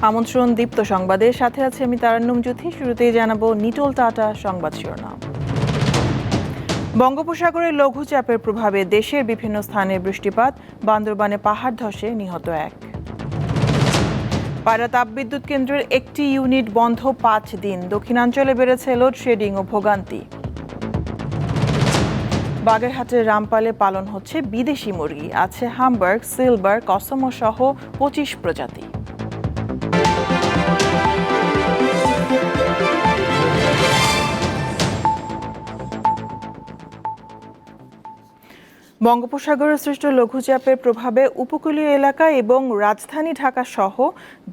আমন্ত্রণ দীপ্ত সংবাদের সাথে আছে আমি তারান্নুম জ্যোতি। শুরুতেই জানাবো নিটোল টাটা সংবাদ শিরোনাম। বঙ্গোপসাগরের লঘুচাপের প্রভাবে দেশের বিভিন্ন স্থানে বৃষ্টিপাত, বান্দরবানে পাহাড় ধসে নিহত এক। পায়রা তাপবিদ্যুৎ কেন্দ্রের একটি ইউনিট বন্ধ 5 দিন, দক্ষিণাঞ্চলে বেড়েছে লোডশেডিং ও ভোগান্তি। বাগেরহাটের রামপালে পালন হচ্ছে বিদেশি মুরগি, আছে হামবার্গ, সিলভার, কসমো সহ 25 প্রজাতি। বঙ্গোপসাগরে সৃষ্ট লঘুচাপের প্রভাবে উপকূলীয় এলাকা এবং রাজধানী ঢাকা সহ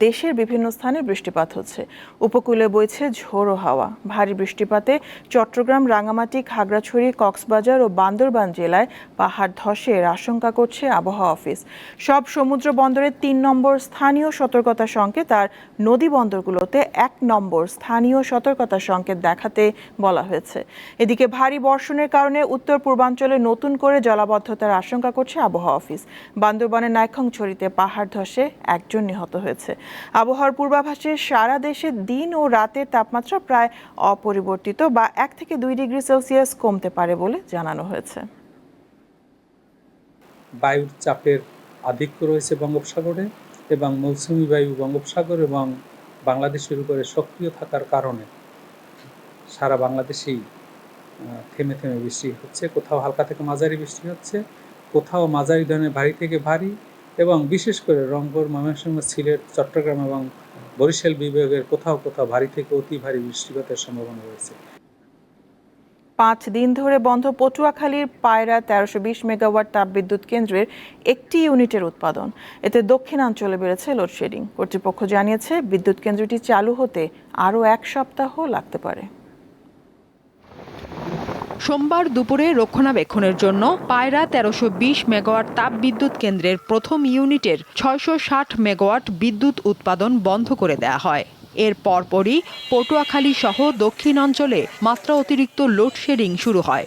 দেশের বিভিন্ন স্থানে বৃষ্টিপাত হচ্ছে। উপকূলে বইছে ঝোড়ো হাওয়া। ভারী বৃষ্টিপাতে চট্টগ্রাম, রাঙামাটি, খাগড়াছড়ি, কক্সবাজার ও বান্দরবান জেলায় পাহাড় ধসের আশঙ্কা করছে আবহাওয়া অফিস। সব সমুদ্র বন্দরে 3 নম্বর স্থানীয় সতর্কতা সংকেত আর নদী বন্দরগুলোতে 1 নম্বর স্থানীয় সতর্কতা সংকেত দেখাতে বলা হয়েছে। এদিকে ভারী বর্ষণের কারণে উত্তর পূর্বাঞ্চলে নতুন করে জলাবদ্ধতার আশঙ্কা করছে আবহাওয়া অফিস। বান্দরবানের নাইক্ষ্যংছড়িতে পাহাড় ধসে 1 জন নিহত হয়েছে। আবহাওয়ার পূর্বাভাসে সারা দেশে দিন ও রাতের তাপমাত্রা প্রায় অপরিবর্তিত বা 1 থেকে 2 ডিগ্রি সেলসিয়াস কমতে পারে বলে জানানো হয়েছে। বায়ুর চাপের আধিক্য রয়েছে বঙ্গোপসাগরে এবং মৌসুমী বায়ু বঙ্গোপসাগর এবং বাংলাদেশের উপরে সক্রিয় থাকার কারণে সারা বাংলাদেশেই থেমে থেমে বৃষ্টি হচ্ছে। কোথাও হালকা থেকে মাঝারি বৃষ্টি হচ্ছে, কোথাও মাঝারি ধরনের ভারী থেকে ভারী, এবং বিশেষ করে রংপুর, ময়মনসিংহ, সিলেট, চট্টগ্রাম এবং বরিশাল বিভাগের কোথাও কোথাও ভারী থেকে অতি ভারী বৃষ্টিপাতের সম্ভাবনা রয়েছে। 5 দিন ধরে বন্ধ পটুয়াখালীর পায়রা 1320 মেগাওয়াট তাপবিদ্যুৎ কেন্দ্রের একটি ইউনিটের উৎপাদন। এতে দক্ষিণাঞ্চলে বেড়েছে লোডশেডিং। কর্তৃপক্ষ জানিয়েছে বিদ্যুৎ কেন্দ্রটি চালু হতে আরও 1 সপ্তাহ লাগতে পারে। সোমবার দুপুরে রক্ষণাবেক্ষণের জন্য পায়রা 1320 মেগাওয়াট তাপবিদ্যুৎ কেন্দ্রের প্রথম ইউনিটের 660 মেগাওয়াট বিদ্যুৎ উৎপাদন বন্ধ করে দেওয়া হয়। এর পরপরই পটুয়াখালী সহ দক্ষিণাঞ্চলে মাত্রা অতিরিক্ত লোডশেডিং শুরু হয়।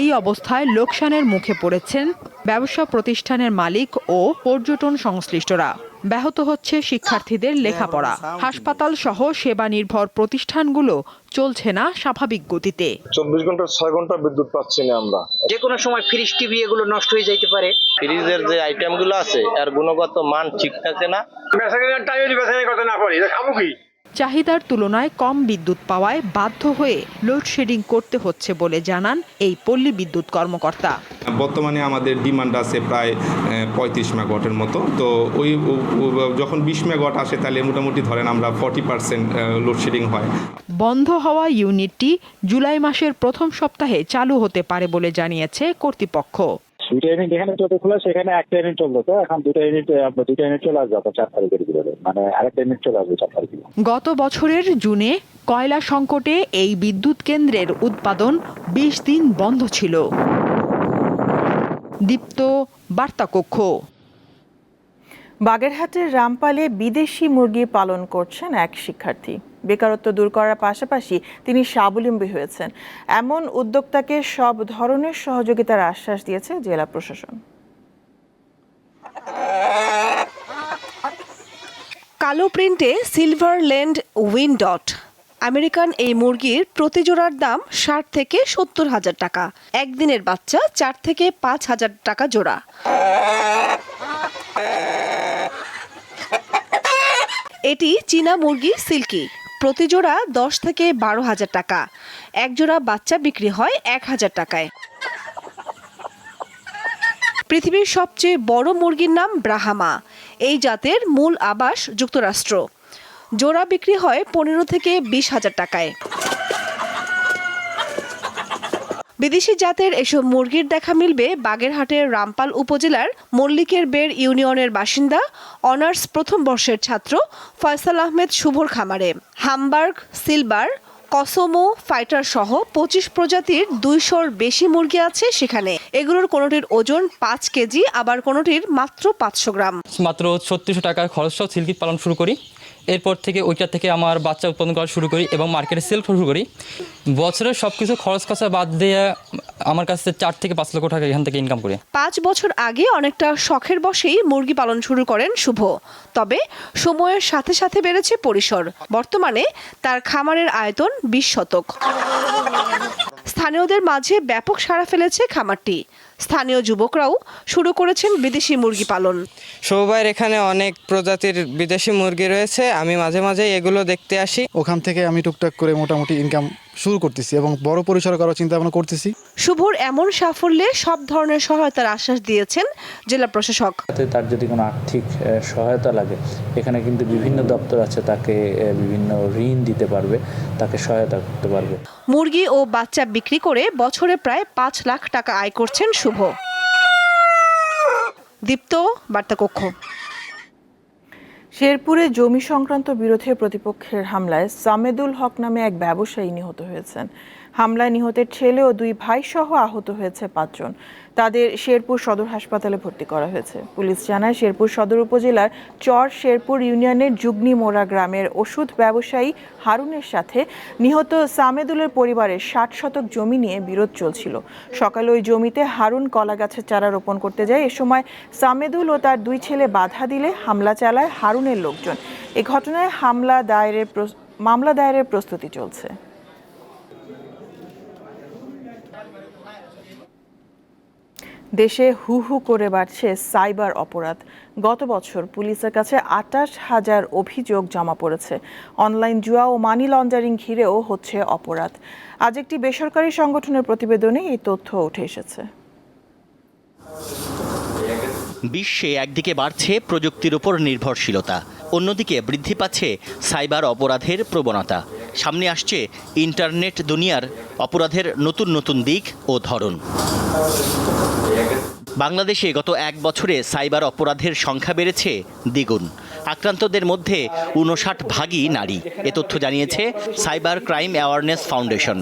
এই অবস্থায় লোকসানের মুখে পড়েছেন ব্যবসা প্রতিষ্ঠানের মালিক ও পর্যটন সংশ্লিষ্টরা। ব্যাহত হচ্ছে শিক্ষার্থীদের লেখাপড়া। হাসপাতাল সহ সেবা নির্ভর প্রতিষ্ঠানগুলো চলছে না স্বাভাবিক গতিতে। 24 ঘন্টা 6 ঘন্টা বিদ্যুৎ পাচ্ছি না আমরা। যে কোনো সময় ফ্রিজ, টিভি এগুলো নষ্ট হয়ে যাইতে পারে। ফ্রিজের যে আইটেমগুলো আছে এর গুণগত মান ঠিক থাকে না। চাহিদার তুলনায় কম বিদ্যুৎ পাওয়ায় বাধ্য হয়ে লোডশেডিং করতে হচ্ছে বলে জানান এই পল্লী বিদ্যুৎ কর্মকর্তা। বর্তমানে আমাদের ডিমান্ড আছে প্রায় 35 মেগাওয়াটের মতো। তো ওই যখন 20 মেগাওয়াট আসে তাহলে মোটামুটি ধরেন আমরা 40% লোডশেডিং হয়। বন্ধ হওয়া ইউনিটটি জুলাই মাসের প্রথম সপ্তাহে চালু হতে পারে বলে জানিয়েছে কর্তৃপক্ষ। 2টা ইউনিট এখানে যত খোলা সেখানে 1টা ইউনিট চলতো, তো এখন 2টা ইউনিট চলে আসবে 4 তারিখের ভিতরে, মানে আরেকটা ইউনিট চলে আসবে 4 তারিখে। গত বছরের জুনে কয়লা সংকটে এই বিদ্যুৎ কেন্দ্রের উৎপাদন 20 দিন বন্ধ ছিল। দীপ্ত বার্তা কক্ষ। বাগেরহাটের রামপালে বিদেশি মুরগি পালন করছেন এক শিক্ষার্থী। বেকারত্ব দূর করার পাশাপাশি তিনি স্বাবলম্বী হয়েছেন। এমন উদ্যোক্তাকে সব ধরনের সহযোগিতার আশ্বাস দিয়েছে জেলা প্রশাসন। কালো প্রিন্টে সিলভার ল্যান্ড উইন্ডট আমেরিকান এই মুরগির প্রতি জোড়ার দাম 60 থেকে 70 হাজার টাকা। একদিনের বাচ্চা 4 থেকে 5 হাজার টাকা জোড়া। এটি চীনা মুরগি সিল্কি, প্রতি জোড়া 10 থেকে 12 হাজার টাকা। এক জোড়া বাচ্চা বিক্রি হয় 1 হাজার টাকায়। পৃথিবীর সবচেয়ে বড় মুরগির নাম ব্রাহামা। এই জাতের মূল আবাস যুক্তরাষ্ট্র। জোড়া বিক্রি হয় 15 থেকে 20 হাজার টাকায়। বিদেশি জাতের এসব মুরগির দেখা মিলবে বাগেরহাটের রামপাল উপজেলার মল্লিকের বেড় ইউনিয়নের বাসিন্দা অনার্স প্রথম বর্ষের ছাত্র ফয়সাল আহমেদ শুভর খামারে। হামবার্গ, সিলভার কসমো, ফাইটার সহ 25 প্রজাতির 200-র বেশি মুরগি আছে সেখানে। এগুলোর কোনোটির ওজন 5 কেজি, আবার কোনোটির মাত্র 500 গ্রাম। মাত্র 3600 টাকার খরচ সহ সিল্কি পালন শুরু করি। এরপর থেকে ওইটা থেকে আমার বাচ্চা উৎপাদন করা শুরু করি এবং মার্কেটে সেল শুরু করি। বছরের সব কিছু খরচ খরচা বাদ দিয়ে আমার কাছে 4 থেকে 5 লক্ষ টাকা এখান থেকে ইনকাম করি। 5 বছর আগে অনেকটা শখের বশেই মুরগি পালন শুরু করেন শুভ। তবে সময়ের সাথে সাথে বেড়েছে পরিসর। বর্তমানে তার খামারের আয়তন 20 শতক। স্থানীয়দের মাঝে ব্যাপক সাড়া ফেলেছে খামারটি। স্থানীয় যুবকরাও শুরু করেছেন বিদেশি মুরগি পালন। সবাই এখানে অনেক প্রজাতির বিদেশি মুরগি রয়েছে, আমি মাঝে মাঝে এগুলো দেখতে আসি। ওখান থেকে আমি টুকটাক করে মোটামুটি ইনকাম শুরু করতেছি এবং বড় পরিসরে করার চিন্তা ভাবনা করতেছি। শুভর এমন সাফল্যে সব ধরনের সহায়তার আশ্বাস দিয়েছেন জেলা প্রশাসক। তার যদি কোনো আর্থিক সহায়তা লাগে, এখানে কিন্তু বিভিন্ন দপ্তর আছে, তাকে বিভিন্ন ঋণ দিতে পারবে, তাকে সহায়তা করতে পারবে। মুরগি ও বাচ্চা বিক্রি করে বছরে প্রায় 5 লাখ টাকা আয় করছেন শুভ। দীপ্ত, বার্তাকক্ষ। শেরপুরে জমি সংক্রান্ত বিরোধে প্রতিপক্ষের হামলায় সামেদুল হক নামে এক ব্যবসায়ী নিহত হয়েছেন। হামলায় নিহতের ছেলে ও 2 ভাই সহ আহত হয়েছে 5 জন। তাদের শেরপুর সদর হাসপাতালে ভর্তি করা হয়েছে। পুলিশ জানায় শেরপুর সদর উপজেলার চর শেরপুর ইউনিয়নের জুগনি মোড়া গ্রামের ওষুধ ব্যবসায়ী হারুনের সাথে নিহত সামেদুলের পরিবারের 60 শতক জমি নিয়ে বিরোধ চলছিল। সকালে ওই জমিতে হারুন কলা গাছের চারা রোপণ করতে যায়। এ সময় সামেদুল ও তার 2 ছেলে বাধা দিলে হামলা চালায় হারুনের লোকজন। এ ঘটনায় মামলা দায়েরের প্রস্তুতি চলছে। দেশে হু হু করে বাড়ছে সাইবার অপরাধ। গত বছর পুলিশের কাছে 28,000 অভিযোগ জমা পড়েছে। অনলাইন জুয়া ও মানি লন্ডারিং ঘিরেও হচ্ছে অপরাধ। আজ একটি বেসরকারি সংগঠনের প্রতিবেদনে এই তথ্য উঠে এসেছে। বিশ্বে একদিকে বাড়ছে প্রযুক্তির উপর নির্ভরশীলতা, অন্যদিকে বৃদ্ধি পাচ্ছে সাইবার অপরাধের প্রবণতা। সামনে আসছে ইন্টারনেট দুনিয়ার অপরাধের নতুন নতুন দিক ও ধরন। বাংলাদেশে গত 1 বছরে সাইবার অপরাধের সংখ্যা বেড়েছে দ্বিগুণ। আক্রান্তদের মধ্যে 59% নারী। এ তথ্য জানিয়েছে সাইবার ক্রাইম অ্যাওয়ারনেস ফাউন্ডেশন।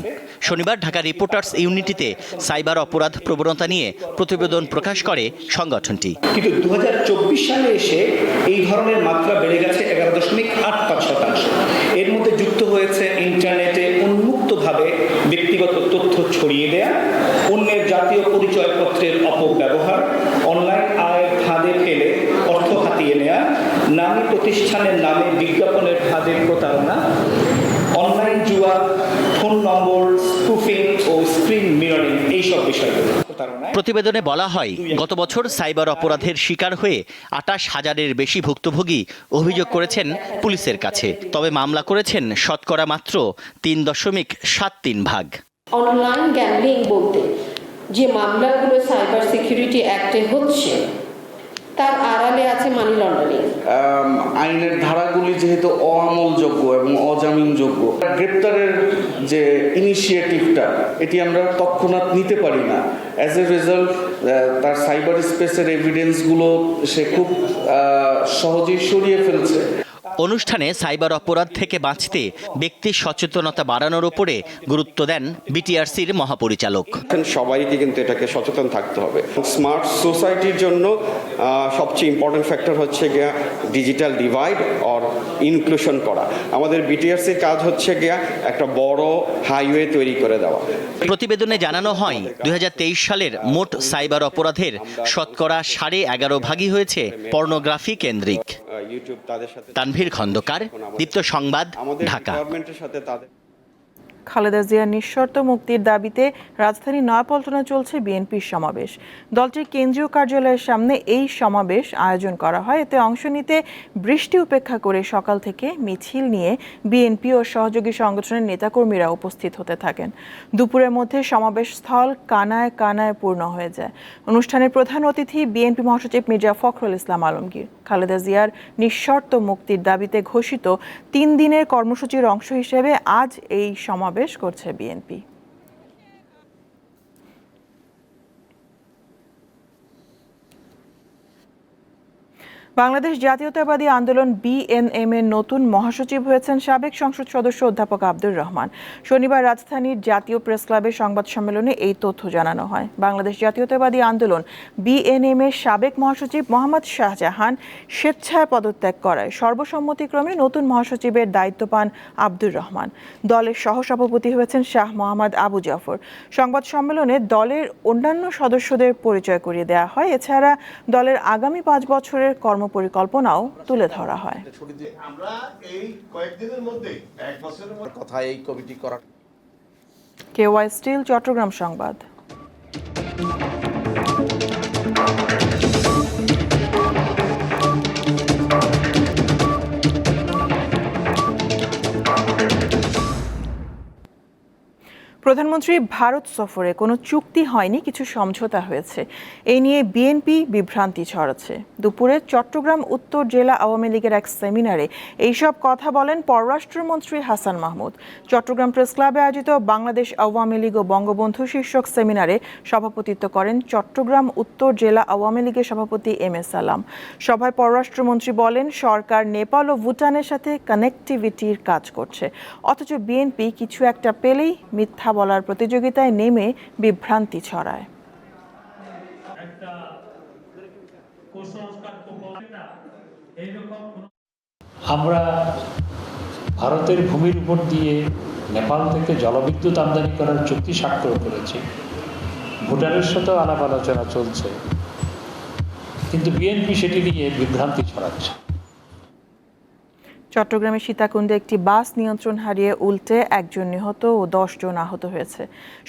শনিবার ঢাকা রিপোর্টার্স ইউনিটিতে সাইবার অপরাধ প্রবণতা নিয়ে প্রতিবেদন প্রকাশ করে সংগঠনটি। কিন্তু 2024 সালে এসে এই ধরনের মাত্রা বেড়ে গেছে 11.85%। এর মধ্যে যুক্ত হয়েছে ইন্টারনেটে উন্মুক্তভাবে ব্যক্তিগত তথ্য ছড়িয়ে দেয়া, অন্যের জাতীয় পরিচয়পত্রের অপব্যবহার, অনলাইন আয়ের ফাঁদে ফেলে অর্থ হাতিয়ে নেয়া, নামী প্রতিষ্ঠানের নামে বিজ্ঞাপনের ফাঁদে প্রতারণা, অনলাইন জুয়া, ফোন নম্বর স্পুফিং ও স্ক্রিন মিররিং, এইসব বিষয়গুলো। প্রতিবেদনে বলা হয়, গত বছর সাইবার অপরাধের শিকার হয়ে 28,000-এর বেশি ভুক্তভোগী অভিযোগ করেছেন পুলিশের কাছে। তবে মামলা করেছেন শতকরা মাত্র 3.73%। অনলাইন গ্যাম্বলিং বলতে যে মামলাগুলো সাইবার সিকিউরিটি অ্যাক্টে হচ্ছে, তার আড়ালে আছে মানি লন্ডারিং। আইনের ধারাগুলি যেহেতু অআমলযোগ্য এবং অজামিনযোগ্য, গ্রেপ্তারের যে ইনিশিয়েটিভটা এটি আমরা তৎক্ষণাৎ নিতে পারি না। অ্যাজ এ রেজাল্ট তার সাইবার স্পেসের এভিডেন্সগুলো সে খুব সহজেই সরিয়ে ফেলছে। অনুষ্ঠানে সাইবার অপরাধ থেকে বাঁচতে ব্যক্তি সচেতনতা বাড়ানোর উপরে গুরুত্ব দেন বিটিআরসির মহাপরিচালক। সবাইকে কিন্তু এটাকে সচেতন থাকতে হবে। স্মার্ট সোসাইটির জন্য সবচেয়ে ইম্পর্টেন্ট ফ্যাক্টর হচ্ছে গিয়া ডিজিটাল ডিভাইড অর ইনক্লুশন করা। আমাদের বিটিআরসির কাজ হচ্ছে গিয়া একটা বড় হাইওয়ে তৈরি করে দেওয়া। প্রতিবেদনে জানানো হয় 2023 সালের মোট সাইবার অপরাধের শতকরা 11.5% হয়েছে পর্নোগ্রাফি কেন্দ্রিক। তানভীর খন্দকার, দীপ্ত সংবাদ, ঢাকা। খালেদা জিয়ার নিঃশর্ত মুক্তির দাবিতে রাজধানী নয়াপল্টনে চলছে বিএনপির সমাবেশ। দলটির কেন্দ্রীয় কার্যালয়ের সামনে এই সমাবেশ আয়োজন করা হয়। এতে অংশ নিতে বৃষ্টি উপেক্ষা করে সকাল থেকে মিছিল নিয়ে বিএনপি ও সহযোগী সংগঠনের নেতাকর্মীরা উপস্থিত হতে থাকেন। দুপুরের মধ্যে সমাবেশ স্থল কানায় কানায় পূর্ণ হয়ে যায়। অনুষ্ঠানের প্রধান অতিথি বিএনপি মহাসচিব মির্জা ফখরুল ইসলাম আলমগীর। খালেদা জিয়ার নিঃশর্ত মুক্তির দাবিতে ঘোষিত 3 দিনের কর্মসূচির অংশ হিসেবে আজ এই সমাবেশ করছে বিএনপি। বাংলাদেশ জাতীয়তাবাদী আন্দোলন বিএনএম এর নতুন মহাসচিব হয়েছেন সাবেক সংসদ সদস্য অধ্যাপক আব্দুর রহমান। শনিবার রাজধানীর জাতীয় প্রেস ক্লাবে সংবাদ সম্মেলনে এই তথ্য জানানো হয়। বাংলাদেশ জাতীয়তাবাদী আন্দোলন বিএনএম এর সাবেক মহাসচিব মোহাম্মদ শাহজাহান স্বেচ্ছায় পদত্যাগ করায় সর্বসম্মতিক্রমে নতুন মহাসচিবের দায়িত্ব পান আব্দুর রহমান। দলের সহসভাপতি হয়েছেন শাহ মোহাম্মদ আবু জাফর। সংবাদ সম্মেলনে দলের অন্যান্য সদস্যদের পরিচয় করিয়ে দেওয়া হয়। এছাড়া দলের আগামী 5 বছরের কর্মপরিকল্পনাও তুলে ধরা হয়। আমরা এই কয়েকদিনের মধ্যে 1 বছরের কথা এই কমিটি করার। কেওয়াই স্টিল, চট্টগ্রাম সংবাদ। প্রধানমন্ত্রী ভারত সফরে কোনো চুক্তি হয়নি, কিছু সমঝোতা হয়েছে। এই নিয়ে বিএনপি বিভ্রান্তি ছড়াচ্ছে। দুপুরে চট্টগ্রাম উত্তর জেলা আওয়ামী লীগের এক সেমিনারে এইসব কথা বলেন পররাষ্ট্রমন্ত্রী হাসান মাহমুদ। চট্টগ্রাম প্রেস ক্লাবে আয়োজিত বাংলাদেশ আওয়ামী লীগ ও বঙ্গবন্ধু শীর্ষক সেমিনারে সভাপতিত্ব করেন চট্টগ্রাম উত্তর জেলা আওয়ামী লীগের সভাপতি এম এ সালাম। সভায় পররাষ্ট্রমন্ত্রী বলেন, সরকার নেপাল ও ভুটানের সাথে কানেক্টিভিটির কাজ করছে, অথচ বিএনপি কিছু একটা পেলেই মিথ্যা বলার প্রতিযোগিতায় নেমে বিভ্রান্তি ছড়ায়। আমরা ভারতের ভূমির উপর দিয়ে নেপাল থেকে জলবিদ্যুৎ আমদানি করার চুক্তি স্বাক্ষর করেছি। ভুটানের সাথেও আলাপ আলোচনা চলছে, কিন্তু বিএনপি সেটি নিয়ে বিভ্রান্তি ছড়াচ্ছে। চট্টগ্রামের সীতাকুণ্ডে একটি বাস নিয়ন্ত্রণ হারিয়ে উল্টে 1 জন নিহত ও 10 জন আহত হয়েছে।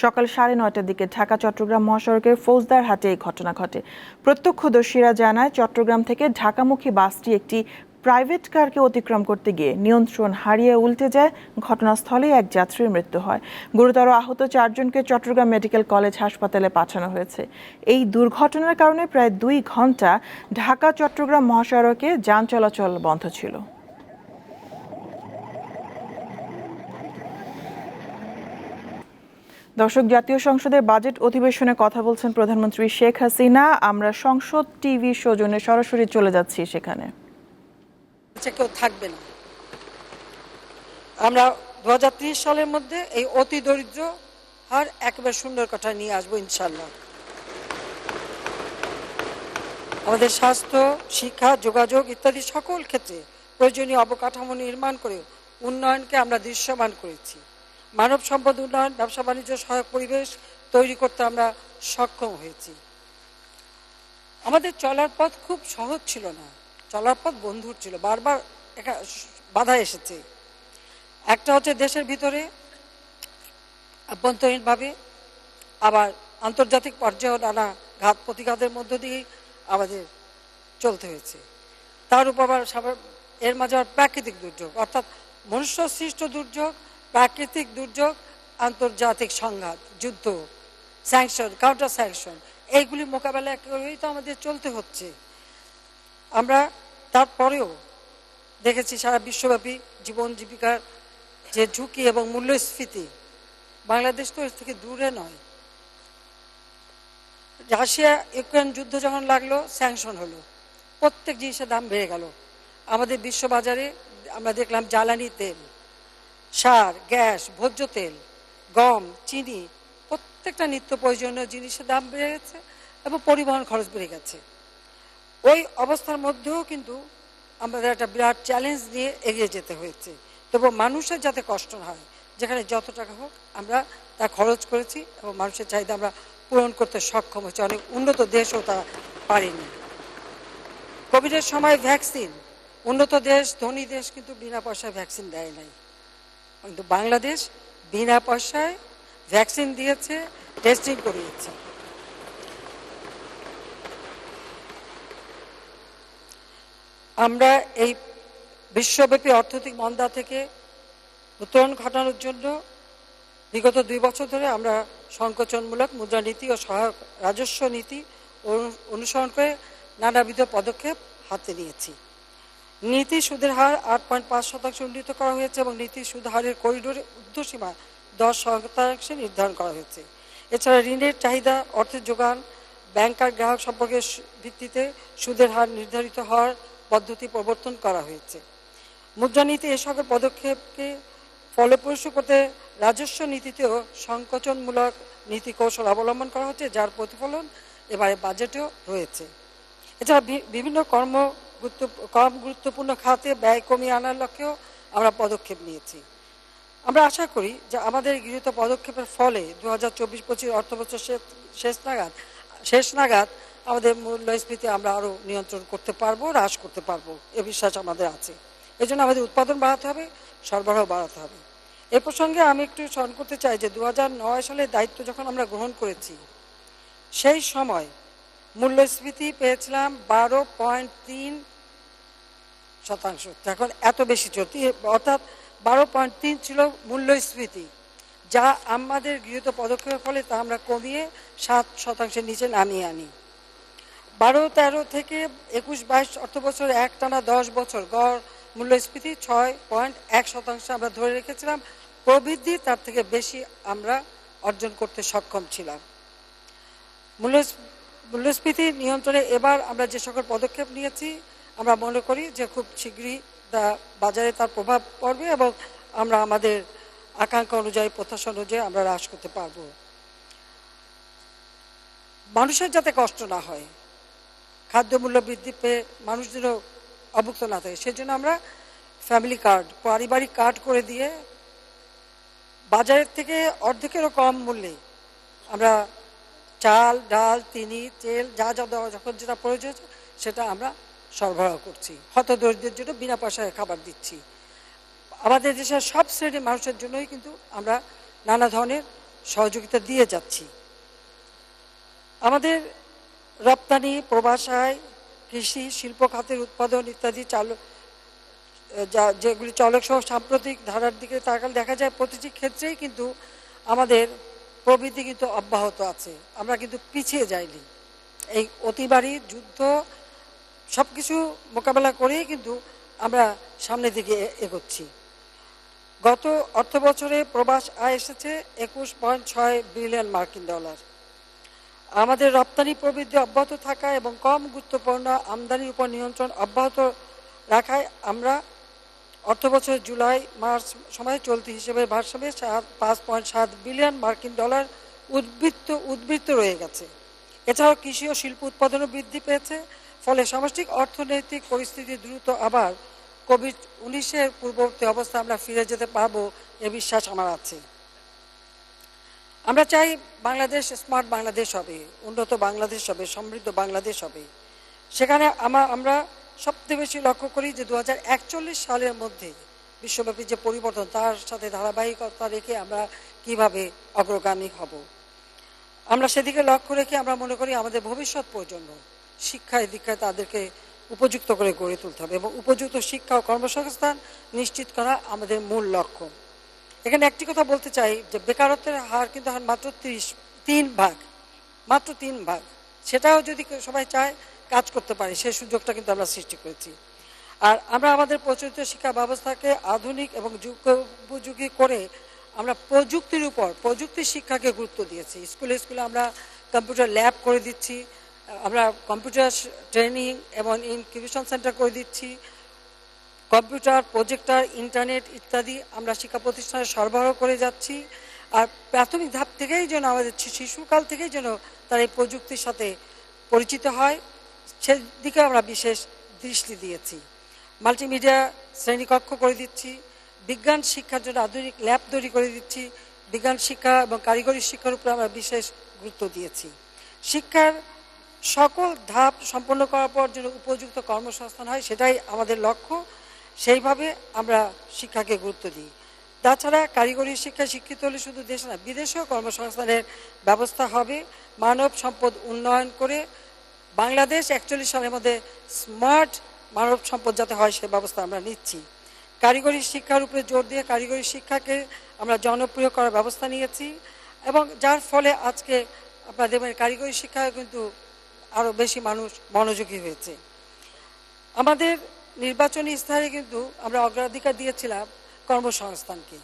সকাল 9:30টার দিকে ঢাকা চট্টগ্রাম মহাসড়কের ফৌজদারহাটে এই ঘটনা ঘটে। প্রত্যক্ষদর্শীরা জানায়, চট্টগ্রাম থেকে ঢাকামুখী বাসটি একটি প্রাইভেট কারকে অতিক্রম করতে গিয়ে নিয়ন্ত্রণ হারিয়ে উল্টে যায়। ঘটনাস্থলেই এক যাত্রীর মৃত্যু হয়। গুরুতর আহত 4 জনকে চট্টগ্রাম মেডিকেল কলেজ হাসপাতালে পাঠানো হয়েছে। এই দুর্ঘটনার কারণে প্রায় 2 ঘন্টা ঢাকা চট্টগ্রাম মহাসড়কে যান চলাচল বন্ধ ছিল। দর্শক, জাতীয় সংসদের বাজেট অধিবেশনে কথা বলছেন প্রধানমন্ত্রী শেখ হাসিনা। আমরা সংসদ টিভি সৌজন্যে সরাসরি চলে যাচ্ছি সেখানে। কেউ থাকবে না। আমরা 2030 সালের মধ্যে এই অতি দরিদ্র হার একেবারে সুন্দর কথা নিয়ে আসবো ইনশাল্লাহ। আমাদের স্বাস্থ্য, শিক্ষা, যোগাযোগ ইত্যাদি সকল ক্ষেত্রে প্রয়োজনীয় অবকাঠামো নির্মাণ করে উন্নয়নকে আমরা দৃশ্যমান করেছি। মানব সম্পদ উন্নয়ন, ব্যবসা বাণিজ্য সহায়ক পরিবেশ তৈরি করতে আমরা সক্ষম হয়েছি। আমাদের চলার পথ খুব সহজ ছিল না, চলার পথ বন্ধুর ছিল। বারবার বাধা এসেছে। একটা হচ্ছে দেশের ভিতরে আভ্যন্তরীণভাবে, আবার আন্তর্জাতিক পর্যায়েও নানা ঘাত প্রতিঘাতের মধ্য দিয়ে আমাদের চলতে হয়েছে। তার উপর আবার এর মাঝে আবার প্রাকৃতিক দুর্যোগ, অর্থাৎ মনুষ্য সৃষ্ট দুর্যোগ, প্রাকৃতিক দুর্যোগ, আন্তর্জাতিক সংঘাত, যুদ্ধ, স্যাংশন, কাউন্টার স্যাংশন, এইগুলি মোকাবেলা করেই তো আমাদের চলতে হচ্ছে। আমরা তারপরেও দেখেছি সারা বিশ্বব্যাপী জীবন জীবিকার যে ঝুঁকি এবং মূল্যস্ফীতি, বাংলাদেশ তো এর থেকে দূরে নয়। রাশিয়া ইউক্রেন যুদ্ধ যখন লাগলো, স্যাংশন হলো, প্রত্যেক জিনিসের দাম বেড়ে গেল। আমাদের বিশ্ববাজারে আমরা দেখলাম জ্বালানি তেল, সার, গ্যাস, ভোজ্য তেল, গম, চিনি, প্রত্যেকটা নিত্য প্রয়োজনীয় জিনিসের দাম বেড়ে গেছে এবং পরিবহন খরচ বেড়ে গেছে। ওই অবস্থার মধ্যেও কিন্তু আমাদের একটা বিরাট চ্যালেঞ্জ নিয়ে এগিয়ে যেতে হয়েছে। তবু মানুষের যাতে কষ্ট না হয়, যেখানে যত টাকা হোক আমরা তা খরচ করেছি এবং মানুষের চাহিদা আমরা পূরণ করতে সক্ষম হয়েছি। অনেক উন্নত দেশও তা পারেনি। কোভিডের সময় ভ্যাকসিন, উন্নত দেশ, ধনী দেশ কিন্তু বিনা পয়সায় ভ্যাকসিন দেয় নাই, কিন্তু বাংলাদেশ বিনা পয়সায় ভ্যাকসিন দিয়েছে, টেস্টিং করিয়েছে। আমরা এই বিশ্বব্যাপী অর্থনৈতিক মন্দা থেকে উত্তরণ ঘটানোর জন্য বিগত 2 বছর ধরে আমরা সংকোচনমূলক মুদ্রানীতি ও সহায়ক রাজস্ব নীতি অনুসরণ করে নানাবিধ পদক্ষেপ হাতে নিয়েছি। নীতি সুদের হার 8.5% উন্নীত করা হয়েছে এবং নীতি সুদ হারের করিডোরে ঊর্ধ্বসীমা 10% নির্ধারণ করা হয়েছে। এছাড়া ঋণের চাহিদা, অর্থের যোগান, ব্যাংক আর গ্রাহক সম্পর্কের ভিত্তিতে সুদের হার নির্ধারিত হওয়ার পদ্ধতি প্রবর্তন করা হয়েছে। মুদ্রানীতি এ সকল পদক্ষেপকে ফলপ্রসূ করতে রাজস্ব নীতিতেও সংকোচনমূলক নীতি কৌশল অবলম্বন করা হচ্ছে, যার প্রতিফলন এবারে বাজেটেও রয়েছে। এছাড়া বিভিন্ন কম গুরুত্বপূর্ণ খাতে ব্যয় কমিয়ে আনার লক্ষ্যেও আমরা পদক্ষেপ নিয়েছি। আমরা আশা করি যে আমাদের গৃহীত পদক্ষেপের ফলে 2024-25 অর্থবছর শেষ নাগাদ আমাদের মূল্যস্ফীতি আমরা আরও নিয়ন্ত্রণ করতে পারবো, হ্রাস করতে পারবো, এ বিশ্বাস আমাদের আছে। এজন্য আমাদের উৎপাদন বাড়াতে হবে, সরবরাহ বাড়াতে হবে। এ প্রসঙ্গে আমি একটু স্মরণ করতে চাই যে 2009 সালে দায়িত্ব যখন আমরা গ্রহণ করেছি, সেই সময় মূল্যস্ফীতি পেয়েছিলাম 12.3%। এখন এত বেশি চলতি, অর্থাৎ 12.3 ছিল মূল্যস্ফীতি, যা আমাদের গৃহীত পদক্ষেপের ফলে তা আমরা কমিয়ে 7% নিচে নামিয়ে আনি। 12-13 থেকে 21-22 অর্থবছর একটানা 10 বছর গড় মূল্যস্ফীতি 6.1% আমরা ধরে রেখেছিলাম। প্রবৃদ্ধি তার থেকে বেশি আমরা অর্জন করতে সক্ষম ছিলাম। মূল্যস্ফীতি নিয়ন্ত্রণে এবার আমরা যে সকল পদক্ষেপ নিয়েছি, আমরা মনে করি যে খুব শীঘ্রই বাজারে তার প্রভাব পড়বে এবং আমরা আমাদের আকাঙ্ক্ষা অনুযায়ী, প্রত্যাশা অনুযায়ী আমরা হ্রাস করতে পারব। মানুষের যাতে কষ্ট না হয়, খাদ্যমূল্য বৃদ্ধি পেয়ে মানুষ যেন অভুক্ত না থাকে, সেজন্য আমরা ফ্যামিলি কার্ড, পারিবারিক কার্ড করে দিয়ে বাজারের থেকে অর্ধেকেরও কম মূল্যে আমরা চাল, ডাল, চিনি, তেল যা যখন যেটা প্রয়োজন সেটা আমরা সরবরাহ করছি। হতদরিদ্রের জন্য বিনা পয়সায় খাবার দিচ্ছি। আমাদের দেশের সব শ্রেণীর মানুষের জন্যই কিন্তু আমরা নানা ধরনের সহযোগিতা দিয়ে যাচ্ছি। আমাদের রপ্তানি, প্রবাসায়, কৃষি, শিল্প খাতের উৎপাদন ইত্যাদি যেগুলি চলক সহ সাম্প্রতিক ধারার দিকে তাকালে দেখা যায় প্রতিটি ক্ষেত্রেই কিন্তু আমাদের প্রবৃদ্ধি কিন্তু অব্যাহত আছে। আমরা কিন্তু পিছিয়ে যাইনি। এই অতিবারী যুদ্ধ সব কিছু মোকাবেলা করেই কিন্তু আমরা সামনের দিকে এগোচ্ছি। গত অর্থ বছরে প্রবাস আয় এসেছে 21.6 বিলিয়ন মার্কিন ডলার। আমাদের রপ্তানি প্রবৃদ্ধি অব্যাহত থাকা এবং কম গুরুত্বপূর্ণ আমদানির উপর নিয়ন্ত্রণ অব্যাহত রাখায় আমরা অর্থবছরের জুলাই-মার্চ সময়ে চলতি হিসেবে ভারসাম্যে 5.7 বিলিয়ন মার্কিন ডলার উদ্বৃত্ত রয়ে গেছে। এছাড়াও কৃষি ও শিল্প উৎপাদনও বৃদ্ধি পেয়েছে। ফলে সামষ্টিক অর্থনৈতিক পরিস্থিতি দ্রুত আবার কোভিড-19 পূর্ববর্তী অবস্থা আমরা ফিরে যেতে পারবো, এ বিশ্বাস আমার আছে। আমরা চাই বাংলাদেশ স্মার্ট বাংলাদেশ হবে, উন্নত বাংলাদেশ হবে, সমৃদ্ধ বাংলাদেশ হবে। সেখানে আমরা সবচেয়ে বেশি লক্ষ্য করি যে 2041 সালের মধ্যে বিশ্বব্যাপী যে পরিবর্তন, তার সাথে ধারাবাহিকতা রেখে আমরা কিভাবে অগ্রগামী হব। আমরা সেদিকে লক্ষ্য রেখে আমরা মনে করি আমাদের ভবিষ্যৎ প্রজন্ম শিক্ষায় দীক্ষায় তাদেরকে উপযুক্ত করে গড়ে তুলতে হবে এবং উপযুক্ত শিক্ষা ও কর্মসংস্থান নিশ্চিত করা আমাদের মূল লক্ষ্য। এখানে একটি কথা বলতে চাই যে বেকারত্বের হার কিন্তু মাত্র 3 ভাগ। সেটাও যদি সবাই চায় কাজ করতে পারে, সেই সুযোগটা কিন্তু আমরা সৃষ্টি করেছি। আর আমরা আমাদের প্রচলিত শিক্ষা ব্যবস্থাকে আধুনিক এবং যুগোপযোগী করে আমরা প্রযুক্তি শিক্ষাকে গুরুত্ব দিয়েছি। স্কুলে আমরা কম্পিউটার ল্যাব করে দিচ্ছি, আমরা কম্পিউটার ট্রেনিং এবং ইনকিউবেশন সেন্টার করে দিচ্ছি। কম্পিউটার, প্রজেক্টর, ইন্টারনেট ইত্যাদি আমরা শিক্ষা প্রতিষ্ঠানে সরবরাহ করে যাচ্ছি। আর প্রাথমিক ধাপ থেকেই যেন আমাদের শিশুকাল থেকেই যেন তারা এই প্রযুক্তির সাথে পরিচিত হয়, সেদিকে আমরা বিশেষ দৃষ্টি দিয়েছি। মাল্টিমিডিয়া শ্রেণীকক্ষ করে দিচ্ছি, বিজ্ঞান শিক্ষার জন্য আধুনিক ল্যাব তৈরি করে দিচ্ছি, বিজ্ঞান শিক্ষা এবং কারিগরি শিক্ষার উপরে আমরা বিশেষ গুরুত্ব দিয়েছি। শিক্ষার সকল ধাপ সম্পন্ন করার পর যেন উপযুক্ত কর্মসংস্থান হয়, সেটাই আমাদের লক্ষ্য। সেইভাবে আমরা শিক্ষাকে গুরুত্ব দিই। তাছাড়া কারিগরি শিক্ষায় শিক্ষিত হলে শুধু দেশে না, বিদেশেও কর্মসংস্থানের ব্যবস্থা হবে। মানব সম্পদ উন্নয়ন করে বাংলাদেশ 41 সালের মধ্যে স্মার্ট মানব সম্পদ যাতে হয় সে ব্যবস্থা আমরা নিচ্ছি। কারিগরি শিক্ষার উপরে জোর দিয়ে কারিগরি শিক্ষাকে আমরা জনপ্রিয় করার ব্যবস্থা নিয়েছি এবং যার ফলে আজকে আপনারা দেখবেন কারিগরি শিক্ষায় কিন্তু আরও বেশি মানুষ মনোযোগী হয়েছে। আমাদের নির্বাচনী ইস্তাহারে কিন্তু আমরা অগ্রাধিকার দিয়েছিলাম কর্মসংস্থানকে।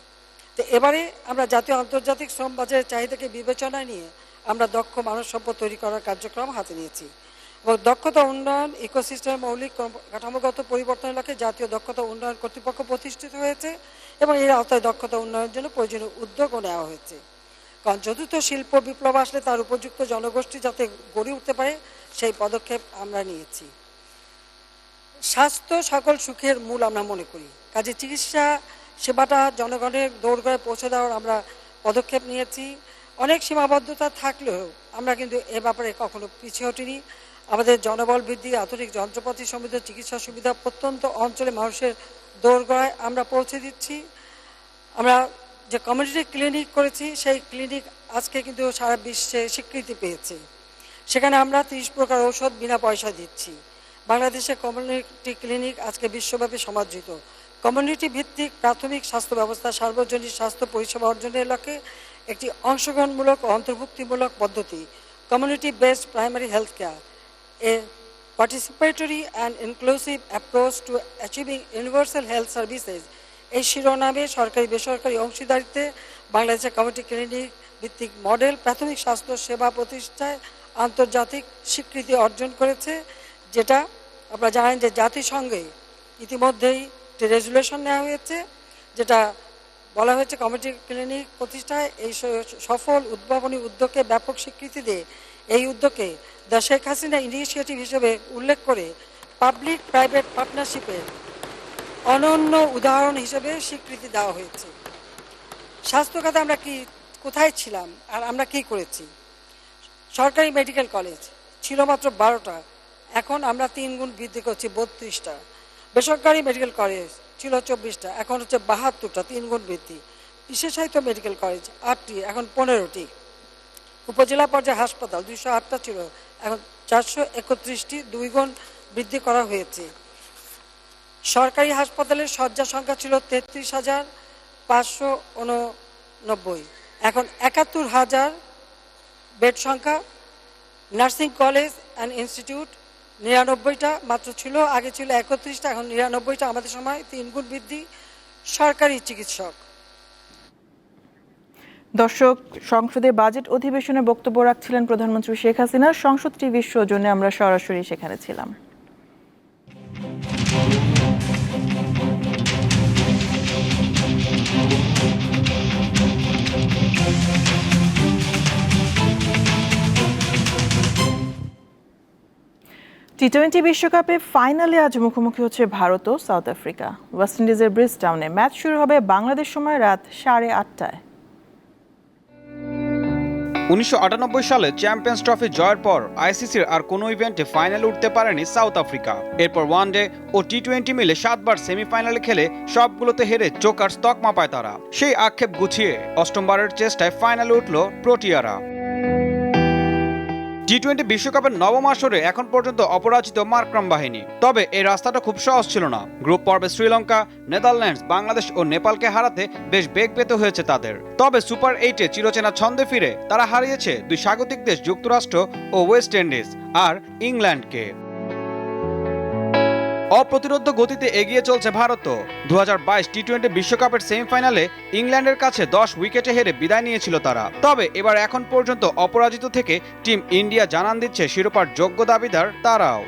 তো এবারে আমরা জাতীয় আন্তর্জাতিক শ্রম বাজারের চাহিদাকে বিবেচনায় নিয়ে আমরা দক্ষ মানব সম্পদ তৈরি করার কার্যক্রম হাতে নিয়েছি। এবং দক্ষতা উন্নয়ন ইকোসিস্টেম মৌলিক কাঠামোগত পরিবর্তনের লক্ষ্যে জাতীয় দক্ষতা উন্নয়ন কর্তৃপক্ষ প্রতিষ্ঠিত হয়েছে এবং এর আওতায় দক্ষতা উন্নয়নের জন্য প্রয়োজনীয় উদ্যোগও নেওয়া হয়েছে। কারণ চতুর্থ শিল্প বিপ্লব আসলে তার উপযুক্ত জনগোষ্ঠী যাতে গড়ে উঠতে পারে সেই পদক্ষেপ আমরা নিয়েছি। স্বাস্থ্য সকল সুখের মূল আমরা মনে করি, কাজে চিকিৎসা সেবাটা জনগণের দৌড়গড়ায় পৌঁছে দেওয়ার আমরা পদক্ষেপ নিয়েছি। অনেক সীমাবদ্ধতা থাকলেও আমরা কিন্তু এ ব্যাপারে কখনো পিছিয়ে হটিনি। আমাদের জনবল বৃদ্ধি, আধুনিক যন্ত্রপাতি সমৃদ্ধ চিকিৎসা সুবিধা প্রত্যন্ত অঞ্চলে মানুষের দৌড়গড়ায় আমরা পৌঁছে দিচ্ছি। আমরা যে কমিউনিটি ক্লিনিক করেছি সেই ক্লিনিক আজকে কিন্তু সারা বিশ্বে স্বীকৃতি পেয়েছে। সেখানে আমরা 30 প্রকার ঔষধ বিনা পয়সা দিচ্ছি। বাংলাদেশের কমিউনিটি ক্লিনিক আজকে বিশ্বব্যাপী সমাদৃত। কমিউনিটি ভিত্তিক প্রাথমিক স্বাস্থ্য ব্যবস্থা সার্বজনীন স্বাস্থ্য পরিষেবা অর্জনের লক্ষ্যে একটি অংশগ্রহণমূলক ও অন্তর্ভুক্তিমূলক পদ্ধতি, community based primary health care, A participatory and inclusive approach to achieving universal health services, এই শিরোনামে সরকারি বেসরকারি অংশীদারিত্বে বাংলাদেশের কমিউনিটি ক্লিনিক ভিত্তিক মডেল প্রাথমিক স্বাস্থ্য সেবা প্রতিষ্ঠায় আন্তর্জাতিক স্বীকৃতি অর্জন করেছে, যেটা আপনারা জানেন যে জাতিসংঘে ইতিমধ্যেই একটি রেজুলেশন নেওয়া হয়েছে, যেটা বলা হয়েছে কমিউনিটি ক্লিনিক প্রতিষ্ঠায় এই সফল উদ্ভাবনী উদ্যোগকে ব্যাপক স্বীকৃতি দিয়ে এই উদ্যোগকে দ্য শেখ হাসিনা ইনিশিয়েটিভ হিসেবে উল্লেখ করে পাবলিক প্রাইভেট পার্টনারশিপের অনন্য উদাহরণ হিসেবে স্বীকৃতি দেওয়া হয়েছে। স্বাস্থ্য খাতে আমরা কোথায় ছিলাম আর আমরা কি করেছি? সরকারি মেডিকেল কলেজ ছিল মাত্র 12টা, এখন আমরা 3 গুণ বৃদ্ধি করছি 32টা। বেসরকারি মেডিকেল কলেজ ছিল 24টা, এখন হচ্ছে 72টা, 3 গুণ বৃদ্ধি। বিশেষায়িত মেডিকেল কলেজ 8টি, এখন 15টি। উপজেলা পর্যায়ে হাসপাতাল 208টা ছিল, এখন 431টি, 2 গুণ বৃদ্ধি করা হয়েছে। সরকারি হাসপাতালের শয্যা সংখ্যা ছিল 33,589, এখন 71,000 বেড সংখ্যা। নার্সিং কলেজ অ্যান্ড ইনস্টিটিউট 99টা মাত্র ছিল, আগে ছিল 31টা, এখন 99টা, আমাদের সময় 3 গুণ বৃদ্ধি। সরকারি চিকিৎসক। দর্শক, সংসদে বাজেট অধিবেশনে বক্তব্য রাখছিলেন প্রধানমন্ত্রী শেখ হাসিনা। সংসদ টিভির সৌজন্যে আমরা সরাসরি সেখানে ছিলাম। টি-20 বিশ্বকাপে ফাইনালে আজ মুখোমুখি হচ্ছে ভারত ও সাউথ আফ্রিকা। ওয়েস্ট ইন্ডিজের ব্রিজটাউনে ম্যাচ শুরু হবে বাংলাদেশ সময় রাত 8:30টায়। 1998 সালে চ্যাম্পিয়ন্স ট্রফি জয়ের পর আইসিসির আর কোনো ইভেন্টে ফাইনালে উঠতে পারেনি সাউথ আফ্রিকা। এরপর ওয়ানডে ও টি-20 মিলে 7 বার সেমিফাইনালে খেলে সবগুলোতে হেরে জোকার্স তকমা পায় তারা। সেই আক্ষেপ গুছিয়ে অষ্টমবারের চেষ্টায় ফাইনালে উঠল প্রোটিয়ারা। টি-20 বিশ্বকাপের নবম আসরে এখন পর্যন্ত অপরাজিত মার্করাম বাহিনী। তবে এই রাস্তাটা খুব সহজ ছিল না। গ্রুপ পর্বে শ্রীলঙ্কা, নেদারল্যান্ডস, বাংলাদেশ ও নেপালকে হারাতে বেশ বেগ পেতে হয়েছে তাদের। তবে সুপার 8-এ চিরচেনা ছন্দে ফিরে তারা হারিয়েছে 2 স্বাগতিক দেশ যুক্তরাষ্ট্র ও ওয়েস্ট ইন্ডিজ আর ইংল্যান্ডকে। অপ্রতিরোধ্য গতিতে এগিয়ে চলছে ভারতও। 2022 টি-20 বিশ্বকাপের সেমিফাইনালে ইংল্যান্ডের কাছে 10 উইকেটে হেরে বিদায় নিয়েছিল তারা। তবে এবার এখন পর্যন্ত অপরাজিত থেকে টিম ইন্ডিয়া জানান দিচ্ছে শিরোপার যোগ্য দাবিদার তারাও।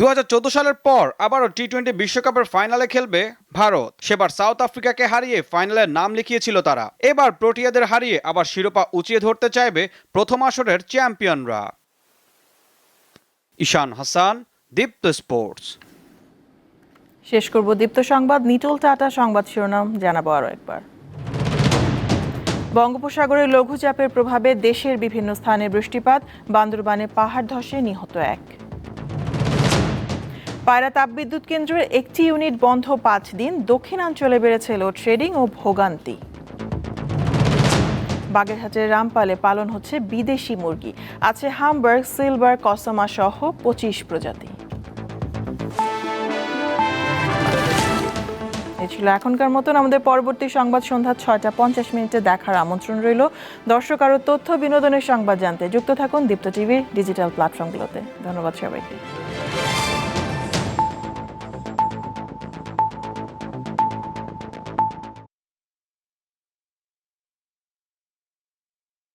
2014 সালের পর আবারও টি-20 বিশ্বকাপের ফাইনালে খেলবে ভারত। সেবার সাউথ আফ্রিকাকে হারিয়ে ফাইনালের নাম লিখিয়েছিল তারা। এবার প্রোটিয়াদের হারিয়ে আবার শিরোপা উঁচিয়ে ধরতে চাইবে প্রথম আসরের চ্যাম্পিয়নরা। ঈশান হাসান, দীপ্ত স্পোর্টস। শেষ করব দীপ্ত সংবাদ। নিটোল টাটা সংবাদ শিরোনাম জানাবো আরো একবার। বঙ্গোপসাগরে লঘুচাপের প্রভাবে দেশের বিভিন্ন স্থানে বৃষ্টিপাত, বান্দরবানে পাহাড় ধসে নিহত 1। পায়রা তাপবিদ্যুৎ কেন্দ্রের একটি ইউনিট বন্ধ 5 দিন, দক্ষিণাঞ্চলে বেড়েছে লোডশেডিং ও ভোগান্তি। বাগেরহাটের রামপালে পালন হচ্ছে বিদেশি মুরগি, আছে হামবার্গ, সিলভার, কসমা সহ 25 প্রজাতি। এই ছিল এখনকার মতন। আমাদের পরবর্তী সংবাদ সন্ধ্যা 6:50 দেখার আমন্ত্রণ রইল। দর্শক, আরও তথ্য বিনোদনের সংবাদ জানতে যুক্ত থাকুন দীপ্ত টিভির ডিজিটাল প্ল্যাটফর্মগুলোতে। ধন্যবাদ সবাইকে।